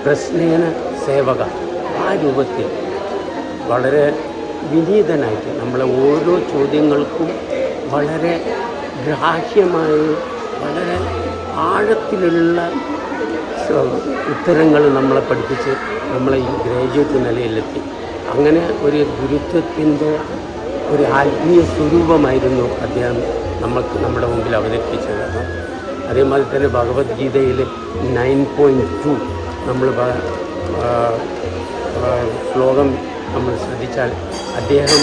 പ്രശ്നേന സേവക, ആ രൂപത്തിൽ വളരെ വിനീതനായിട്ട് നമ്മളെ ഓരോ ചോദ്യങ്ങൾക്കും വളരെ ഗ്രാഹ്യമായി വളരെ ആഴത്തിലുള്ള ഉത്തരങ്ങൾ നമ്മളെ പഠിപ്പിച്ച് നമ്മളെ ഈ ഗ്രാജുവേറ്റ് നിലയിലെത്തി. അങ്ങനെ ഒരു ഗുരുത്വത്തിൻ്റെ ഒരു ആത്മീയ സ്വരൂപമായിരുന്നു അദ്ദേഹം നമ്മുടെ മുമ്പിൽ അവതരിപ്പിച്ചത്. അതേമാതിരി തന്നെ ഭഗവത്ഗീതയിൽ 9.2 നമ്മൾ ശ്ലോകം നമ്മൾ ശ്രദ്ധിച്ചാൽ അദ്ദേഹം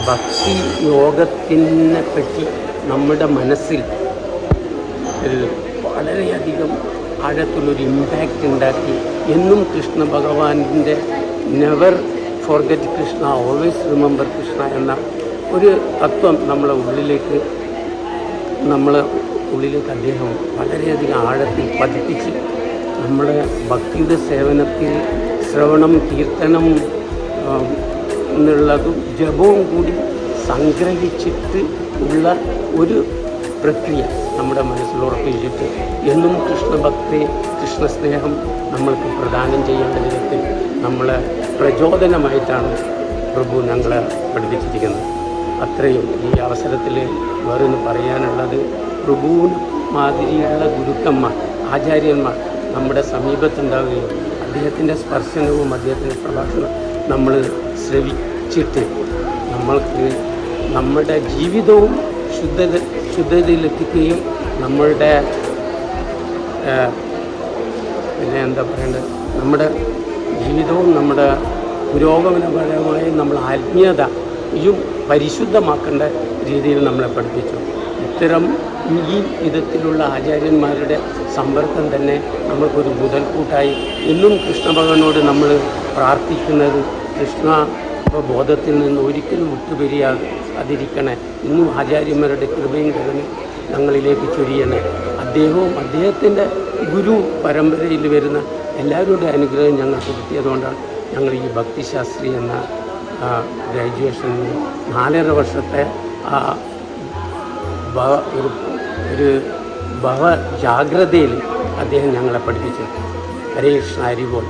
ഭക്തി യോഗത്തിനെ പറ്റി നമ്മുടെ മനസ്സിൽ വളരെയധികം ആഴത്തിലൊരു ഇമ്പാക്റ്റ് ഉണ്ടാക്കി. എന്നും കൃഷ്ണ ഭഗവാനിൻ്റെ never forget Krishna, always remember Krishna എന്ന ഒരു തത്വം നമ്മളെ ഉള്ളിലേക്ക് അദ്ദേഹം വളരെയധികം ആഴത്തിൽ പതിപ്പിച്ച് നമ്മളെ ഭക്തിയുടെ സേവനത്തിൽ ശ്രവണം, കീർത്തനം എന്നുള്ളതും ജപവും കൂടി സംഗ്രഹിച്ചിട്ട് ഉള്ള ഒരു പ്രക്രിയ നമ്മുടെ മനസ്സിൽ ഉറപ്പിച്ചിട്ട് എന്നും കൃഷ്ണഭക്തി, കൃഷ്ണസ്നേഹം നമ്മൾക്ക് പ്രദാനം ചെയ്യേണ്ട വിധത്തിൽ നമ്മളെ പ്രചോദനമായിട്ടാണ് പ്രഭു ഞങ്ങളെ പഠിപ്പിച്ചിരിക്കുന്നത്. അത്രയും ഈ അവസരത്തിൽ വേറൊന്ന് പറയാനുള്ളത്, പ്രഭുവിന് മാതിരിയുള്ള ഗുരുക്കന്മാർ, ആചാര്യന്മാർ നമ്മുടെ സമീപത്തുണ്ടാവുകയും അദ്ദേഹത്തിൻ്റെ സ്പർശനവും അദ്ദേഹത്തിൻ്റെ പ്രഭാഷണം നമ്മൾ ശ്രവിച്ചിട്ട് നമ്മൾക്ക് നമ്മുടെ ജീവിതവും ശുദ്ധതയിലെത്തിക്കുകയും നമ്മളുടെ പിന്നെ എന്താ പറയേണ്ടത്, നമ്മുടെ ജീവിതവും നമ്മുടെ പുരോഗമനപരമായി നമ്മൾ ആത്മീയതയും പരിശുദ്ധമാക്കേണ്ട രീതിയിൽ നമ്മളെ പഠിപ്പിച്ചു. ഇത്തരം ഈ വിധത്തിലുള്ള ആചാര്യന്മാരുടെ സമ്പർക്കം തന്നെ നമ്മൾക്കൊരു മുതൽക്കൂട്ടായി. എന്നും കൃഷ്ണഭഗവാനോട് നമ്മൾ പ്രാർത്ഥിക്കുന്നത് കൃഷ്ണ ബോധത്തിൽ നിന്ന് ഒരിക്കലും വിട്ടുപിരിയാതിരിക്കണേ, ഇന്നും ആചാര്യന്മാരുടെ കൃപയും കരുണയും ഞങ്ങളിലേക്ക് ചൊരിയണേ. അദ്ദേഹവും അദ്ദേഹത്തിൻ്റെ ഗുരു പരമ്പരയിൽ വരുന്ന എല്ലാവരുടെ അനുഗ്രഹം ഞങ്ങൾക്ക് കിട്ടിയതുകൊണ്ടാണ് ഞങ്ങൾ ഈ ഭക്തിശാസ്ത്രി എന്ന ഗ്രാജുവേഷനിൽ 4.5 വർഷത്തെ ഒരു ഭവജാഗ്രതയിൽ അദ്ദേഹം ഞങ്ങളെ പഠിപ്പിച്ചു. ഹരേ കൃഷ്ണ, ഹരിബോൾ.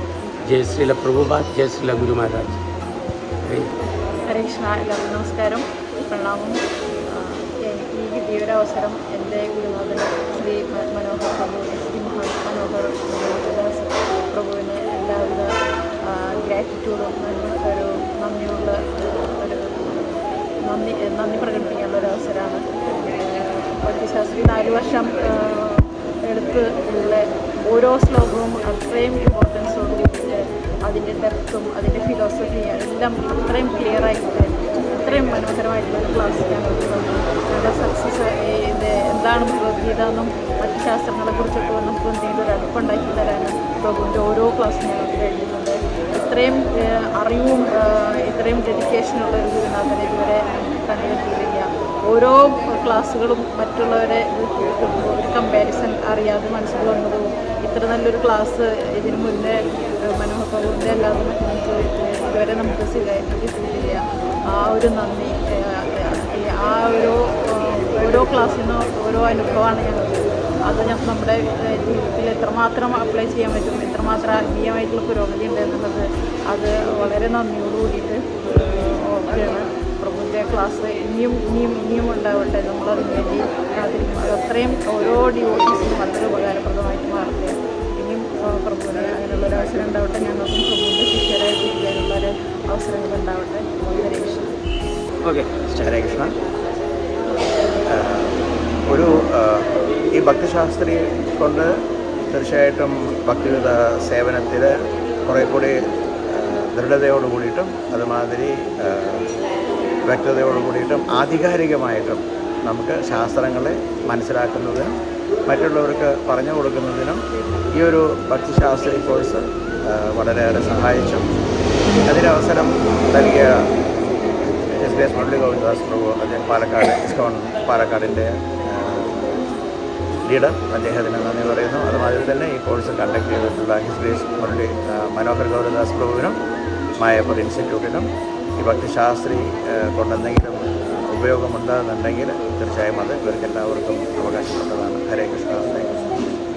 ജയശ്രീല പ്രഭുപാദ്, ജയശ്രീല ഗുരു മഹാരാജ്. ഹരേ കൃഷ്ണ. എല്ലാവർക്കും നമസ്കാരം, പ്രണാമം. ഈ കിട്ടിയൊരവസരം എൻ്റെ ഗുരുനാഥൻ ശ്രീ മനോഹർ പ്രഭു, ശ്രീ മനോഹർ ദാസ് പ്രഭുവിന് എല്ലാവിധ ഗ്രാറ്റിറ്റ്യൂഡും ഒരു നന്ദിയുള്ള ഒരു നന്ദി പ്രകടിപ്പിക്കാനുള്ള ഒരു അവസരമാണ്. ഭക്തിശാസ്ത്രി 4 വർഷം എടുത്ത് ഉള്ള ഓരോ ശ്ലോകവും അത്രയും ഇമ്പോർട്ടൻസോടുകൂടിയിട്ട് അതിൻ്റെ ഡെപ്തും അതിൻ്റെ ഫിലോസഫി എല്ലാം അത്രയും ക്ലിയറായിട്ട് അത്രയും മനോഹരമായിട്ടുള്ളൊരു ക്ലാസ് ഞങ്ങൾക്ക് തന്നു. ഞങ്ങളുടെ സക്സസ് ഇത് എന്താണ് ഭഗവത്ഗീത എന്നും മറ്റ് ശാസ്ത്രങ്ങളെക്കുറിച്ചൊക്കെ നമുക്ക് എന്തെങ്കിലും ഒരു അടുപ്പുണ്ടാക്കി തരാനും പ്രഭുവിൻ്റെ ഓരോ ക്ലാസ്സും ഞങ്ങൾക്ക് കഴിഞ്ഞിട്ടുണ്ട്. ഇത്രയും അറിവും ഇത്രയും ഡെഡിക്കേഷനുള്ള ഒരു ഗുരുനാഥനെ ഇതുവരെ കണ്ടുകിട്ടിയില്ല. ഓരോ ക്ലാസ്സുകളും മറ്റുള്ളവരെ ഒരു കമ്പാരിസൺ അറിയാതെ മനസ്സിൽ വന്നതും ഇത്ര നല്ലൊരു ക്ലാസ് ഇതിനു മുന്നേ മനോഹർ പ്രഭുവിൻ്റെ അല്ലാതെ നമുക്ക് ഇതുവരെ നമുക്ക് സ്ഥിരമായിട്ട് കിട്ടിയിട്ടില്ല. ആ ഒരു നന്ദി, ആ ഓരോ ക്ലാസ്സിൽ നിന്ന് ഓരോ അനുഭവമാണ് ഞങ്ങൾക്ക്. അത് നമ്മുടെ ജീവിതത്തിൽ എത്രമാത്രം അപ്ലൈ ചെയ്യാൻ പറ്റും, എത്രമാത്രം ആത്മീയമായിട്ടുള്ള പുരോഗതി ഉണ്ട് എന്നുള്ളത് അത് വളരെ നന്ദിയോട് കൂടിയിട്ട് ഓർക്കുകയാണ്. പ്രഭുവിൻ്റെ ക്ലാസ് ഇനിയും ഉണ്ടാവട്ടെ. നമ്മളതിന് വേണ്ടി കാത്തിരിക്കുന്നത് അത്രയും ഓരോ ഡിവോട്ടീസിനും വളരെ ഉപകാരപ്രദമായിട്ട് മാറട്ടെ. ഇനിയും പ്രഭുവിന് അതിനുള്ളൊരു അവസരം ഉണ്ടാവട്ടെ. ഞങ്ങൾക്കും പ്രഭുവിൻ്റെ ശിഷ്യരായി തിരിക്കാനുള്ളൊരു അവസരങ്ങൾ ഉണ്ടാവട്ടെ. ഹരേ കൃഷ്ണ. ഓക്കെ, ഹരേ കൃഷ്ണ. ഈ ഭക്തിശാസ്ത്രി കൊണ്ട് തീർച്ചയായിട്ടും ഭക്തിഗത സേവനത്തിൽ കുറേ കൂടി ദൃഢതയോട് കൂടിയിട്ടും അതുമാതിരി വ്യക്തതയോട് കൂടിയിട്ടും ആധികാരികമായിട്ടും നമുക്ക് ശാസ്ത്രങ്ങളെ മനസ്സിലാക്കുന്നതിനും മറ്റുള്ളവർക്ക് പറഞ്ഞു കൊടുക്കുന്നതിനും ഈ ഒരു ഭക്തിശാസ്ത്രി കോഴ്സ് വളരെയേറെ സഹായിച്ചു. അതിനവസരം നൽകിയ എസ് മുരളി ഗോവിന്ദദാസ് പ്രഭു, അദ്ദേഹം പാലക്കാട് ഇസ്കോൺ പാലക്കാടിൻ്റെ ലീഡർ, അദ്ദേഹത്തിന് നന്ദി പറയുന്നു. അതുമാതിരി തന്നെ ഈ കോഴ്സ് കണ്ടക്ട് ചെയ്തിട്ടുള്ള ഹിസ്ഗ്രീസ് മുരളി മനോഹർ ഗൗരദാസ് പ്രഭുവിനും മായാപൂർ ഇൻസ്റ്റിറ്റ്യൂട്ടിനും ഈ ഭക്തിശാസ്ത്രി കൊണ്ടെന്തെങ്കിലും ഉപയോഗമുണ്ടെന്നുണ്ടെങ്കിൽ തീർച്ചയായും അത് ഇവർക്ക് എല്ലാവർക്കും അവകാശപ്പെട്ടതാണ്. ഹരേ കൃഷ്ണ.